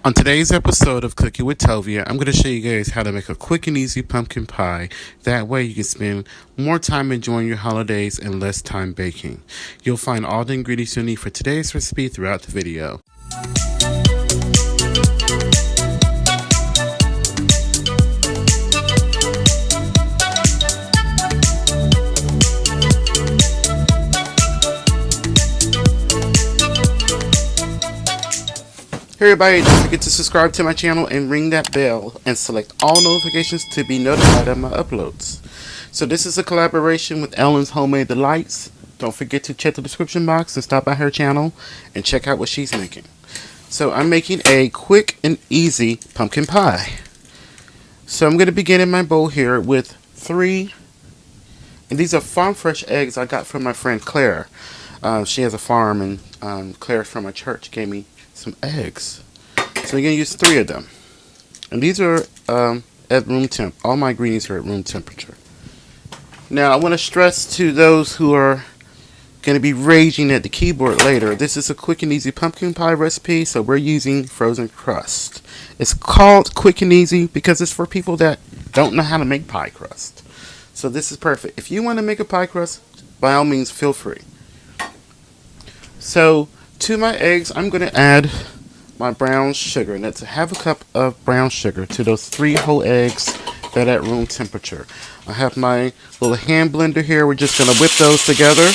On today's episode of Cooking with Tovia, I'm going to show you guys how to make a quick and easy pumpkin pie. That way you can spend more time enjoying your holidays and less time baking. You'll find all the ingredients you'll need for today's recipe throughout the video. Hey everybody, don't forget to subscribe to my channel and ring that bell and select all notifications to be notified of my uploads. So this is a collaboration with Ehrling's Homemade Delights. Don't forget to check the description box and stop by her channel and check out what she's making. So I'm making a quick and easy pumpkin pie. So I'm going to begin in my bowl here with 3, and these are farm fresh eggs I got from my friend Claire. She has a farm, and Claire from my church gave me some eggs. So we're going to use 3 of them. And these are at room temp. All my ingredients are at room temperature. Now I want to stress to those who are going to be raging at the keyboard later, this is a quick and easy pumpkin pie recipe, so we're using frozen crust. It's called quick and easy because it's for people that don't know how to make pie crust. So this is perfect. If you want to make a pie crust, by all means feel free. So to my eggs, I'm going to add my brown sugar, and that's ½ cup of brown sugar to those 3 whole eggs that are at room temperature. I have my little hand blender here. We're just going to whip those together.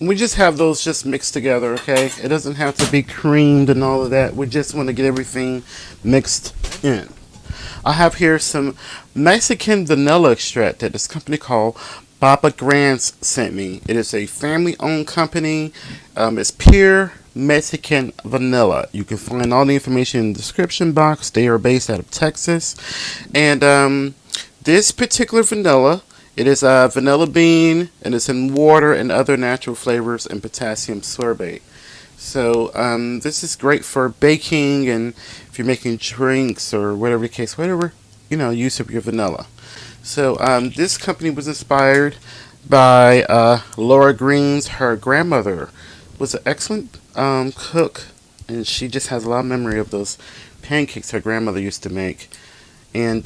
And we just have those just mixed together, okay? It doesn't have to be creamed and all of that. We just want to get everything mixed in. I have here some Mexican vanilla extract that this company called Bobba Gran sent me. It is a family-owned company. It's pure Mexican vanilla. You can find all the information in the description box. They are based out of Texas. And this particular vanilla, it is a vanilla bean, and it's in water and other natural flavors and potassium sorbate. So this is great for baking, and if you're making drinks or whatever the case, whatever, use of your vanilla. So this company was inspired by Laura Green's. Her grandmother was an excellent cook, and she just has a lot of memory of those pancakes her grandmother used to make. And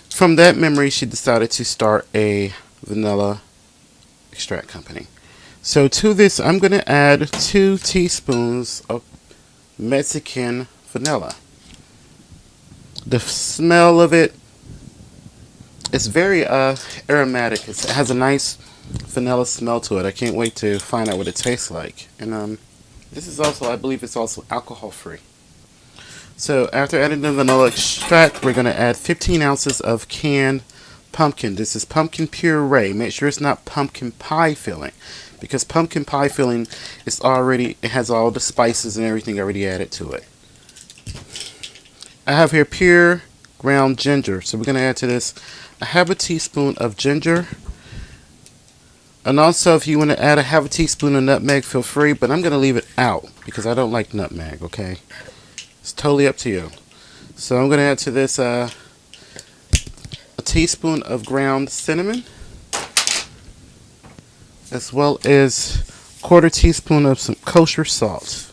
from that memory, she decided to start a vanilla extract company. So to this, I'm going to add 2 teaspoons of Mexican vanilla. The smell of it, it's very aromatic. It has a nice vanilla smell to it. I can't wait to find out what it tastes like. And this is also, I believe it's also alcohol free. So after adding the vanilla extract, we're going to add 15 ounces of canned pumpkin. This is pumpkin puree. Make sure it's not pumpkin pie filling, because pumpkin pie filling is already, it has all the spices and everything already added to it. I have here pure ground ginger. So we're going to add to this ½ teaspoon of ginger. And also, if you want to add ½ teaspoon of nutmeg, feel free, but I'm going to leave it out because I don't like nutmeg, okay? It's totally up to you. So I'm going to add to this a teaspoon of ground cinnamon, as well as ¼ teaspoon of some kosher salt.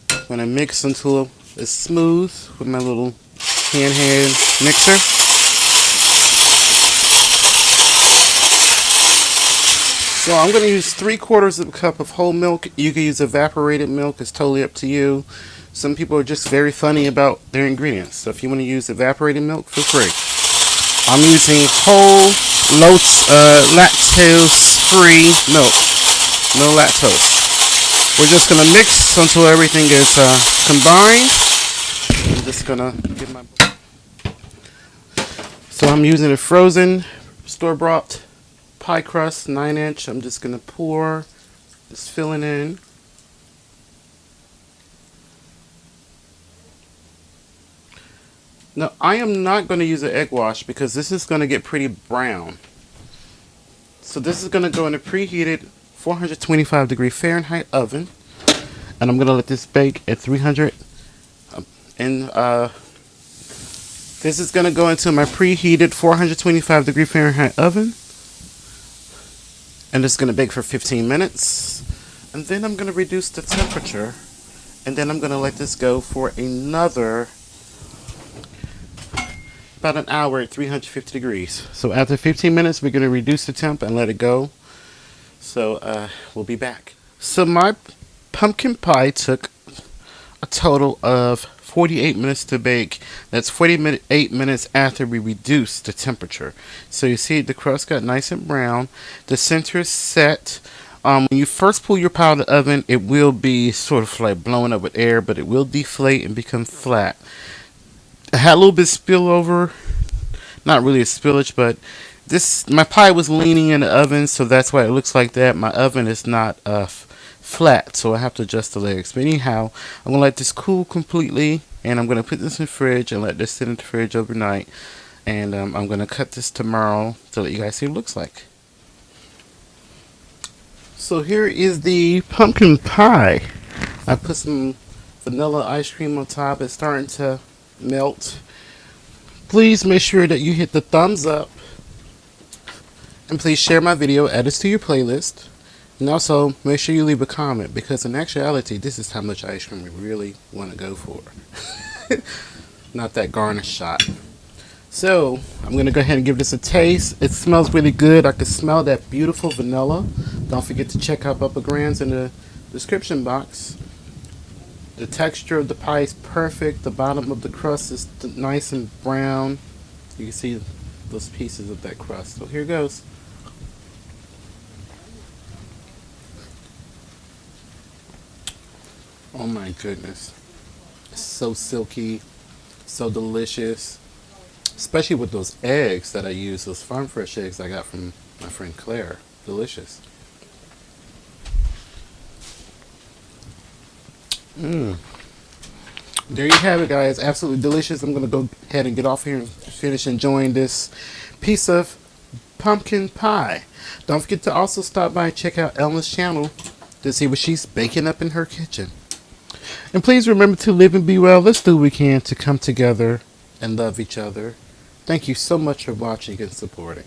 I'm going to mix until it's smooth with my little hand mixer. So I'm going to use 3/4 of a cup of whole milk. You can use evaporated milk. It's totally up to you. Some people are just very funny about their ingredients. So if you want to use evaporated milk, feel free. I'm using whole, lactose-free milk. No lactose. We're just going to mix until everything is combined. I'm just going to get my... So I'm using a frozen store-bought pie crust, 9-inch. I'm just going to pour, just filling in. Now, I am not going to use an egg wash because this is going to get pretty brown. So this is going to go in a preheated 425 Fahrenheit oven. And I'm going to let this bake at 300. This is going to go into my preheated 425 Fahrenheit oven. And it's going to bake for 15 minutes. And then I'm going to reduce the temperature. And then I'm going to let this go for another about an hour at 350 degrees. So after 15 minutes, we're going to reduce the temp and let it go. So we'll be back. So my pumpkin pie took a total of 48 minutes to bake. That's 48 minutes after we reduced the temperature. So you see the crust got nice and brown. The center is set. When you first pull your pie out of the oven, it will be sort of like blowing up with air, but it will deflate and become flat. I had a little bit of spillover, not really a spillage, but my pie was leaning in the oven, so that's why it looks like that. My oven is not flat, so I have to adjust the legs. But anyhow, I'm gonna let this cool completely, and I'm gonna put this in the fridge and let this sit in the fridge overnight. And I'm gonna cut this tomorrow to let you guys see what it looks like. So here is the pumpkin pie. I put some vanilla ice cream on top. It's starting to melt. Please make sure that you hit the thumbs up. And please share my video, add this to your playlist. And also make sure you leave a comment, because in actuality, this is how much ice cream we really want to go for. Not that garnish shot. So I'm going to go ahead and give this a taste. It smells really good. I can smell that beautiful vanilla. Don't forget to check out Bobba Gran's in the description box. The texture of the pie is perfect. The bottom of the crust is nice and brown. You can see those pieces of that crust. So here goes. Oh my goodness. It's so silky, so delicious. Especially with those eggs that I use, those farm fresh eggs I got from my friend Claire. Delicious. There you have it, guys. Absolutely delicious. I'm going to go ahead and get off here and finish enjoying this piece of pumpkin pie. Don't forget to also stop by and check out Ellen's channel to see what she's baking up in her kitchen. And please remember to live and be well. Let's do what we can to come together and love each other. Thank you so much for watching and supporting.